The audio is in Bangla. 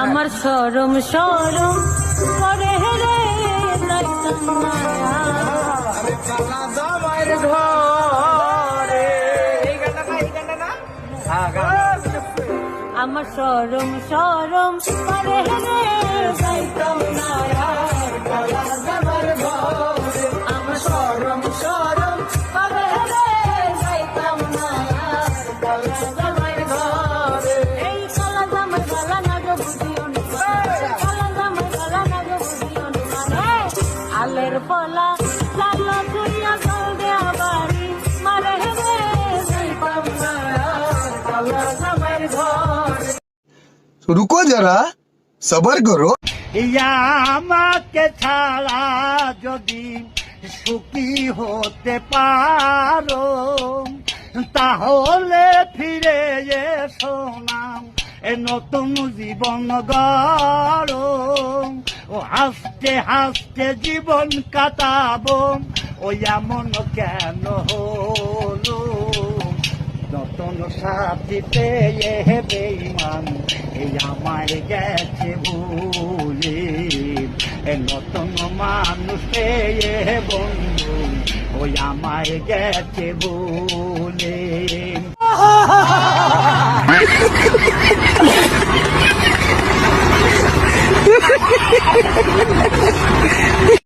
আমার শরম শরম করে রে যাইতাম না আরে চালা জামাইয়ের ঘরে এই গানটা না আমার শরম শরম করে রে যাইতাম না চালা জামাইয়ের ঘরে আমার শরম শরম করে রে যাইতাম না জামাইয়ের ঘরে এই কালা জামাই গলা না গো বুঝিও না কালা জামাই গলা না গো বুঝিও না আলের পলা লালা দুনিয়া জল দেয়া বাড়ি মারে রে যাইতাম না চালা জামাইয়ের ঘরে रुको जरा सबर करो। আমাকে ছাড়া যদি সুখী হতে পারো তাহলে ফিরে এসো না এ নতুন জীবন গড়ো ও হাসতে হাসতে জীবন কাটাবো ও এমন কেন হলো নতুন সাথী পেয়ে বেঈমান এই আমায় গেছে ভুলে এ নতুন মানুষ পেয়ে বন্ধু ওই আমায় গেছে ভুলে